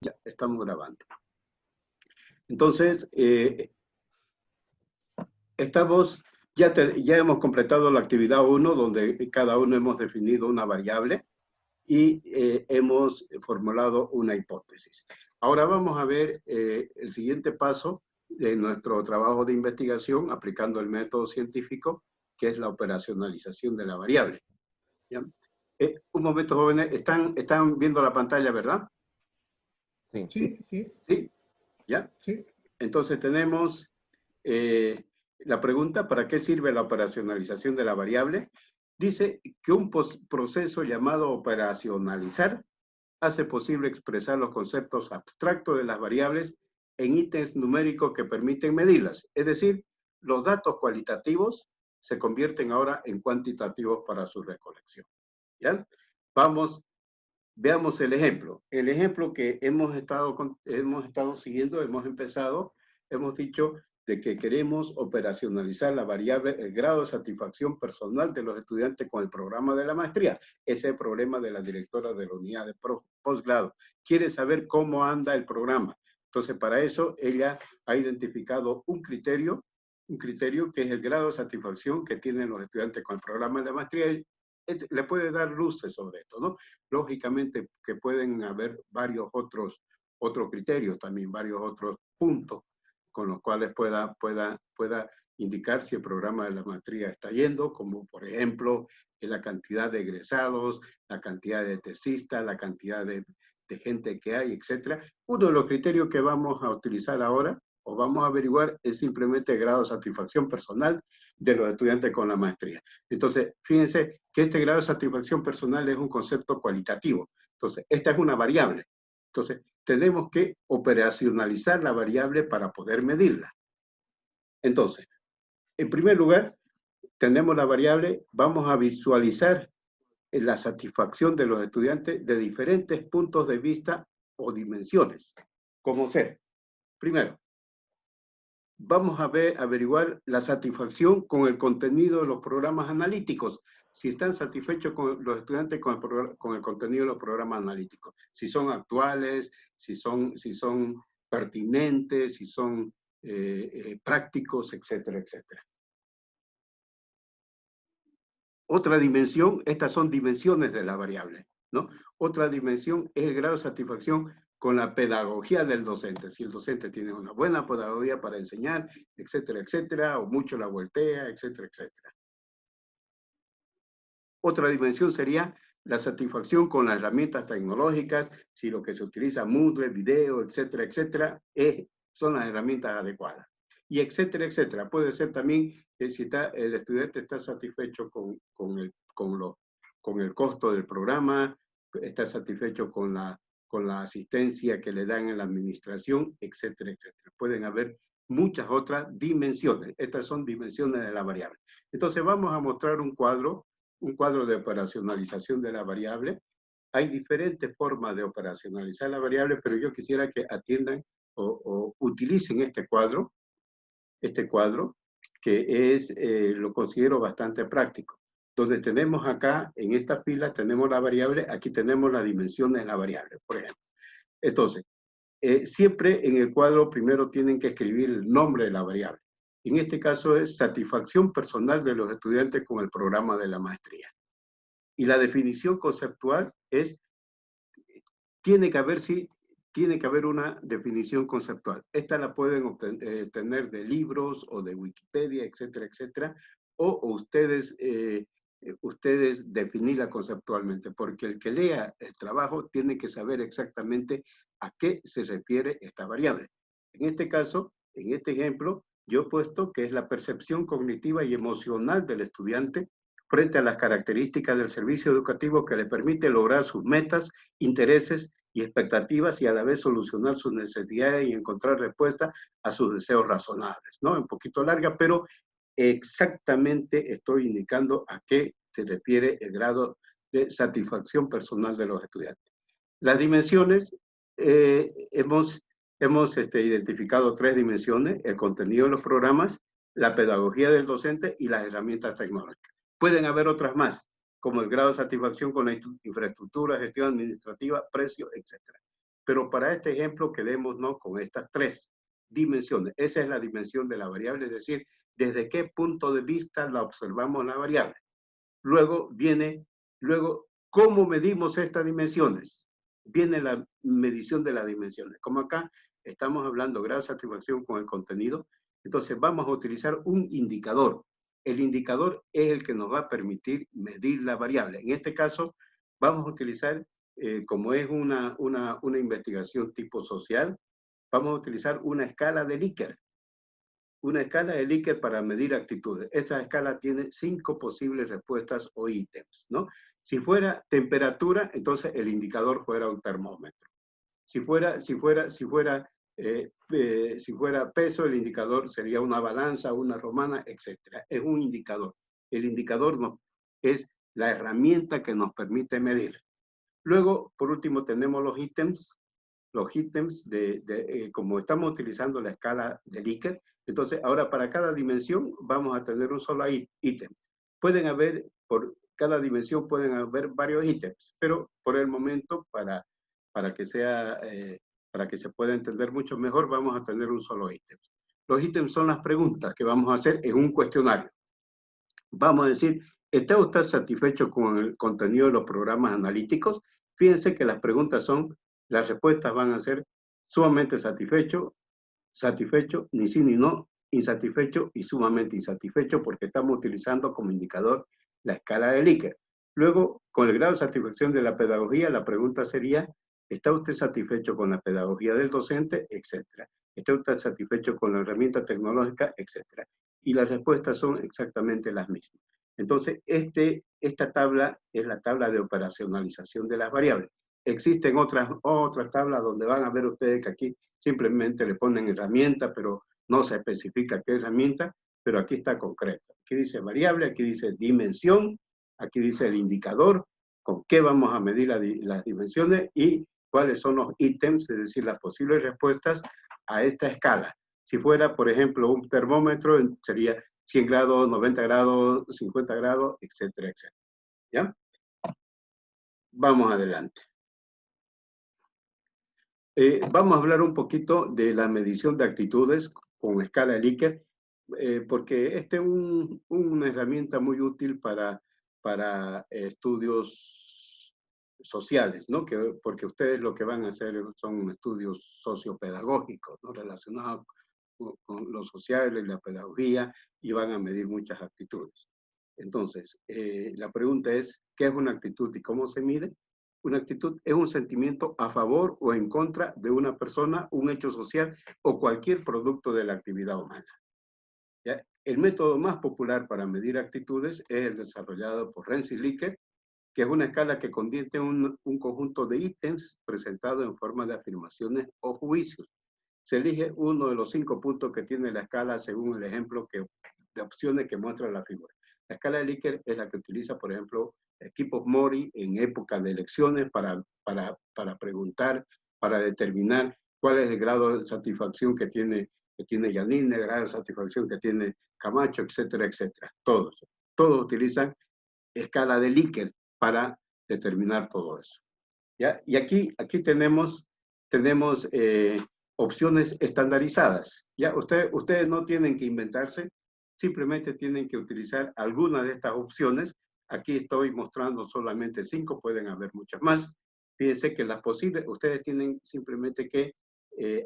Ya, estamos grabando. Entonces, ya hemos completado la actividad 1, donde cada uno hemos definido una variable y hemos formulado una hipótesis. Ahora vamos a ver el siguiente paso de nuestro trabajo de investigación aplicando el método científico, que es la operacionalización de la variable. ¿Ya? Un momento, jóvenes, están viendo la pantalla, ¿verdad? Sí. Sí, sí, ¿Sí? ¿Ya? sí. Entonces tenemos la pregunta: ¿para qué sirve la operacionalización de la variable? Dice que un proceso llamado operacionalizar hace posible expresar los conceptos abstractos de las variables en ítems numéricos que permiten medirlas. Es decir, los datos cualitativos se convierten ahora en cuantitativos para su recolección. ¿Ya? Veamos el ejemplo. El ejemplo que hemos estado siguiendo, hemos dicho de que queremos operacionalizar la variable, el grado de satisfacción personal de los estudiantes con el programa de la maestría. Ese es el problema de la directora de la unidad de posgrado. Quiere saber cómo anda el programa. Entonces, para eso, ella ha identificado un criterio que es el grado de satisfacción que tienen los estudiantes con el programa de la maestría. Le puede dar luces sobre esto, ¿no? Lógicamente que pueden haber varios otros criterios también, varios otros puntos con los cuales pueda indicar si el programa de la maestría está yendo, como por ejemplo la cantidad de egresados, la cantidad de tesistas, la cantidad de gente que hay, etc. Uno de los criterios que vamos a utilizar ahora o vamos a averiguar es simplemente el grado de satisfacción personal de los estudiantes con la maestría. Entonces, fíjense que este grado de satisfacción personal es un concepto cualitativo. Entonces, esta es una variable. Entonces, tenemos que operacionalizar la variable para poder medirla. Entonces, en primer lugar, tenemos la variable, vamos a visualizar la satisfacción de los estudiantes de diferentes puntos de vista o dimensiones. ¿Cómo ser? Primero, vamos a averiguar la satisfacción con el contenido de los programas analíticos. Si están satisfechos con los estudiantes con el contenido de los programas analíticos. Si son actuales, si son pertinentes, si son prácticos, etcétera, etcétera. Otra dimensión, estas son dimensiones de la variable, ¿no? Otra dimensión es el grado de satisfacción con la pedagogía del docente. Si el docente tiene una buena pedagogía para enseñar, etcétera, etcétera, o mucho la voltea, etcétera, etcétera. Otra dimensión sería la satisfacción con las herramientas tecnológicas, si lo que se utiliza Moodle, video, etcétera, etcétera, son las herramientas adecuadas. Y etcétera, etcétera. Puede ser también que si el estudiante está satisfecho con el costo del programa, está satisfecho con la asistencia que le dan en la administración, etcétera, etcétera. Pueden haber muchas otras dimensiones. Estas son dimensiones de la variable. Entonces vamos a mostrar un cuadro de operacionalización de la variable. Hay diferentes formas de operacionalizar la variable, pero yo quisiera que atiendan o utilicen este cuadro, que lo considero bastante práctico. Donde tenemos acá, en esta fila, tenemos la variable, aquí tenemos las dimensiones de la variable, por ejemplo. Entonces, siempre en el cuadro primero tienen que escribir el nombre de la variable. En este caso es satisfacción personal de los estudiantes con el programa de la maestría. Y la definición conceptual es, tiene que haber una definición conceptual. Esta la pueden obtener de libros o de Wikipedia, etcétera, etcétera, o ustedes definirla conceptualmente, porque el que lea el trabajo tiene que saber exactamente a qué se refiere esta variable. En este caso, en este ejemplo, yo he puesto que es la percepción cognitiva y emocional del estudiante frente a las características del servicio educativo que le permite lograr sus metas, intereses y expectativas y a la vez solucionar sus necesidades y encontrar respuesta a sus deseos razonables, ¿no? Un poquito larga, pero exactamente estoy indicando a qué se refiere el grado de satisfacción personal de los estudiantes. Las dimensiones, hemos identificado 3 dimensiones: el contenido de los programas, la pedagogía del docente y las herramientas tecnológicas. Pueden haber otras más, como el grado de satisfacción con la infraestructura, gestión administrativa, precio, etc. Pero para este ejemplo quedémonos con estas tres dimensiones. Esa es la dimensión de la variable, es decir, desde qué punto de vista la observamos la variable. Luego viene, ¿cómo medimos estas dimensiones? Viene la medición de las dimensiones. Como acá estamos hablando grado de satisfacción con el contenido, entonces vamos a utilizar un indicador. El indicador es el que nos va a permitir medir la variable. En este caso, vamos a utilizar, como es una investigación tipo social, vamos a utilizar una escala de Likert. Una escala de Likert para medir actitudes. Esta escala tiene 5 posibles respuestas o ítems, ¿no? Si fuera temperatura, entonces el indicador fuera un termómetro. Si fuera peso, el indicador sería una balanza, una romana, etc. Es un indicador. El indicador es la herramienta que nos permite medir. Luego, por último, tenemos los ítems. Los ítems, como estamos utilizando la escala de Likert, entonces ahora para cada dimensión vamos a tener un solo ítem. Pueden haber, por cada dimensión pueden haber varios ítems, pero por el momento, para que se pueda entender mucho mejor, vamos a tener un solo ítem. Los ítems son las preguntas que vamos a hacer en un cuestionario. Vamos a decir, ¿está usted satisfecho con el contenido de los programas analíticos? Fíjense que las preguntas las respuestas van a ser sumamente satisfecho, ni sí ni no, insatisfecho y sumamente insatisfecho, porque estamos utilizando como indicador la escala de Likert. Luego, con el grado de satisfacción de la pedagogía, la pregunta sería, ¿está usted satisfecho con la pedagogía del docente? Etcétera. ¿Está usted satisfecho con la herramienta tecnológica? Etcétera. Y las respuestas son exactamente las mismas. Entonces, esta tabla es la tabla de operacionalización de las variables. Existen otras tablas donde van a ver ustedes que aquí simplemente le ponen herramienta, pero no se especifica qué herramienta, pero aquí está concreto. Aquí dice variable, aquí dice dimensión, aquí dice el indicador, con qué vamos a medir las dimensiones y cuáles son los ítems, es decir, las posibles respuestas a esta escala. Si fuera, por ejemplo, un termómetro, sería 100 grados, 90 grados, 50 grados, etcétera, etcétera. ¿Ya? Vamos adelante. Vamos a hablar un poquito de la medición de actitudes con escala de Likert, porque esta es una herramienta muy útil para estudios sociales, ¿no? Porque ustedes lo que van a hacer son estudios sociopedagógicos, ¿no? Relacionados con lo social y la pedagogía, y van a medir muchas actitudes. Entonces, la pregunta es, ¿qué es una actitud y cómo se mide? Una actitud es un sentimiento a favor o en contra de una persona, un hecho social o cualquier producto de la actividad humana. ¿Ya? El método más popular para medir actitudes es el desarrollado por Renzi Likert, que es una escala que contiene un conjunto de ítems presentados en forma de afirmaciones o juicios. Se elige uno de los 5 puntos que tiene la escala según el ejemplo de opciones que muestra la figura. La escala de Likert es la que utiliza, por ejemplo, equipos Mori en época de elecciones para preguntar, para determinar cuál es el grado de satisfacción que tiene Yanine, el grado de satisfacción que tiene Camacho, etcétera, etcétera. Todos utilizan escala de Likert para determinar todo eso. ¿Ya? Y aquí tenemos opciones estandarizadas. ¿Ya? Ustedes no tienen que inventarse, simplemente tienen que utilizar alguna de estas opciones. Aquí estoy mostrando solamente 5, pueden haber muchas más. Fíjense que las posibles, ustedes tienen simplemente que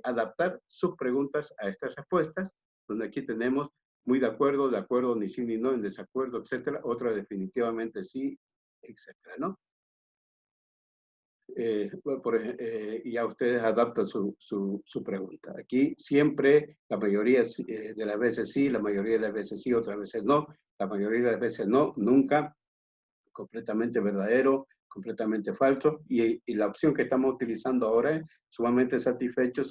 adaptar sus preguntas a estas respuestas, donde aquí tenemos muy de acuerdo, ni sí ni no, en desacuerdo, etcétera. Otra definitivamente sí, etcétera, ¿no? Y a ustedes adaptan su pregunta. Aquí siempre, la mayoría de las veces sí, la mayoría de las veces sí, otras veces no, la mayoría de las veces no, nunca, completamente verdadero, completamente falso, y la opción que estamos utilizando ahora es sumamente satisfecho,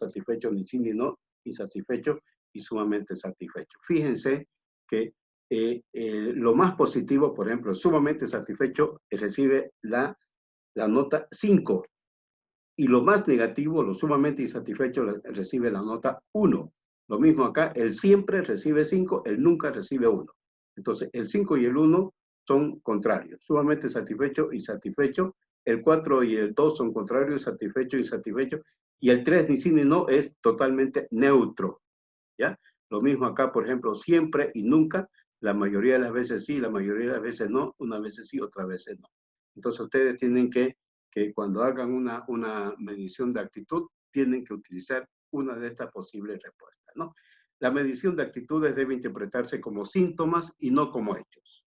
ni sí ni no, insatisfecho y sumamente satisfecho. Fíjense que lo más positivo, por ejemplo, sumamente satisfecho, recibe la nota 5, y lo más negativo, lo sumamente insatisfecho, recibe la nota 1. Lo mismo acá, el siempre recibe 5, el nunca recibe 1. Entonces, el 5 y el 1 son contrarios, sumamente satisfecho y satisfecho. El 4 y el 2 son contrarios, satisfecho y insatisfecho. Y el 3, ni sí ni no, es totalmente neutro, ¿ya? Lo mismo acá, por ejemplo, siempre y nunca, la mayoría de las veces sí, la mayoría de las veces no, unas veces sí, otras veces no. Entonces ustedes tienen que cuando hagan una medición de actitud, tienen que utilizar una de estas posibles respuestas, ¿no? La medición de actitudes debe interpretarse como síntomas y no como hechos.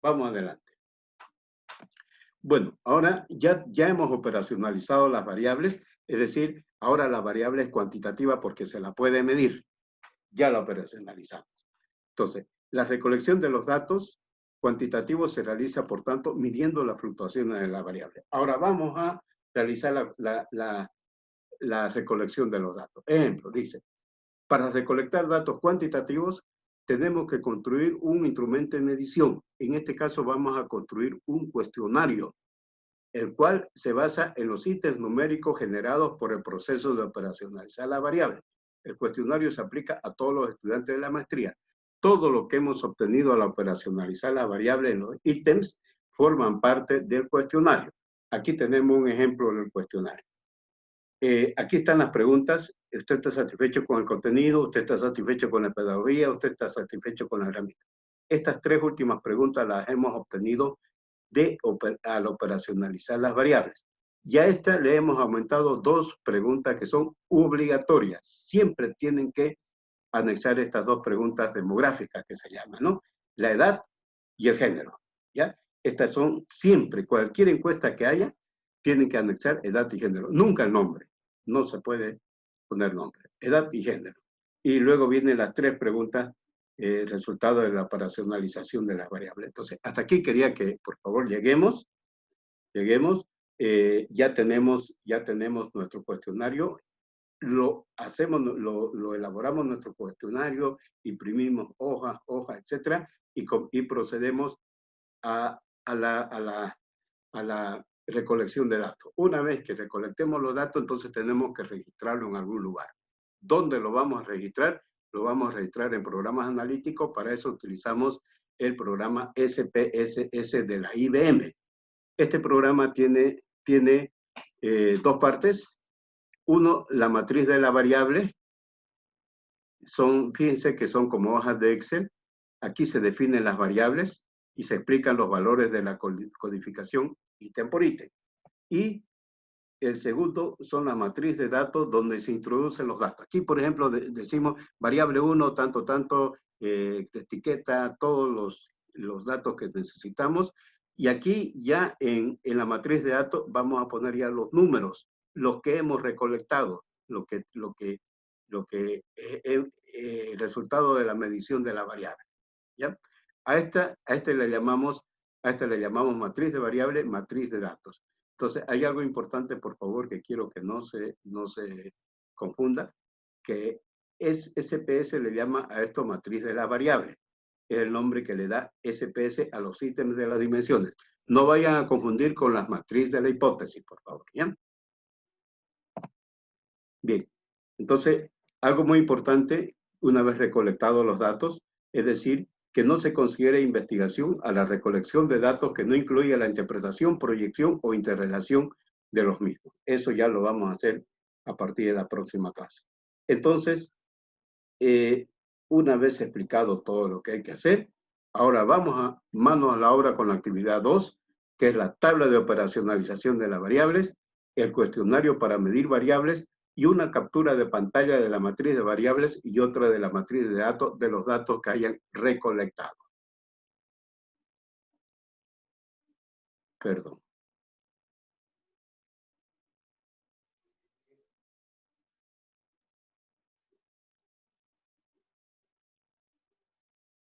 Vamos adelante. Bueno, ahora ya hemos operacionalizado las variables, es decir, ahora la variable es cuantitativa porque se la puede medir. Ya la operacionalizamos. Entonces, la recolección de los datos cuantitativos se realiza, por tanto, midiendo las fluctuaciones de la variable. Ahora vamos a realizar la recolección de los datos. Ejemplo, dice, para recolectar datos cuantitativos, tenemos que construir un instrumento de medición. En este caso vamos a construir un cuestionario, el cual se basa en los ítems numéricos generados por el proceso de operacionalizar la variable. El cuestionario se aplica a todos los estudiantes de la maestría. Todo lo que hemos obtenido al operacionalizar la variable en los ítems forman parte del cuestionario. Aquí tenemos un ejemplo del cuestionario. Aquí están las preguntas. ¿Usted está satisfecho con el contenido? ¿Usted está satisfecho con la pedagogía? ¿Usted está satisfecho con la herramienta? Estas tres últimas preguntas las hemos obtenido al operacionalizar las variables. Y a esta le hemos aumentado dos preguntas que son obligatorias. Siempre tienen que anexar estas dos preguntas demográficas que se llaman, ¿no? La edad y el género, ¿ya? Estas son siempre, cualquier encuesta que haya, tienen que anexar edad y género. Nunca el nombre. No se puede poner nombre. Edad y género. Y luego vienen las tres preguntas resultado de la operacionalización de las variables. Entonces, hasta aquí quería que, por favor, lleguemos. Ya tenemos nuestro cuestionario, lo elaboramos nuestro cuestionario, imprimimos hojas, etcétera, y procedemos a la recolección de datos. Una vez que recolectemos los datos, entonces tenemos que registrarlo en algún lugar. ¿Dónde lo vamos a registrar? Lo vamos a registrar en programas analíticos. Para eso utilizamos el programa SPSS de la IBM. Este programa tiene dos partes. Uno, la matriz de la variable. Fíjense que son como hojas de Excel. Aquí se definen las variables y se explican los valores de la codificación ítem por ítem. Y el segundo son la matriz de datos donde se introducen los datos. Aquí, por ejemplo, decimos variable 1, tanto, etiqueta, todos los datos que necesitamos. Y aquí ya en la matriz de datos vamos a poner ya los números, los que hemos recolectado, el resultado de la medición de la variable. ¿Ya? A esta le llamamos matriz de variable, matriz de datos. Entonces, hay algo importante, por favor, que quiero que no se confunda, que SPS le llama a esto matriz de la variable. Es el nombre que le da SPS a los ítems de las dimensiones. No vayan a confundir con las matrices de la hipótesis, por favor. ¿Ya? Bien. Entonces, algo muy importante, una vez recolectados los datos, es decir, que no se considere investigación a la recolección de datos que no incluya la interpretación, proyección o interrelación de los mismos. Eso ya lo vamos a hacer a partir de la próxima clase. Entonces, una vez explicado todo lo que hay que hacer, ahora vamos a mano a la obra con la actividad 2, que es la tabla de operacionalización de las variables, el cuestionario para medir variables y una captura de pantalla de la matriz de variables y otra de la matriz de datos de los datos que hayan recolectado. Perdón.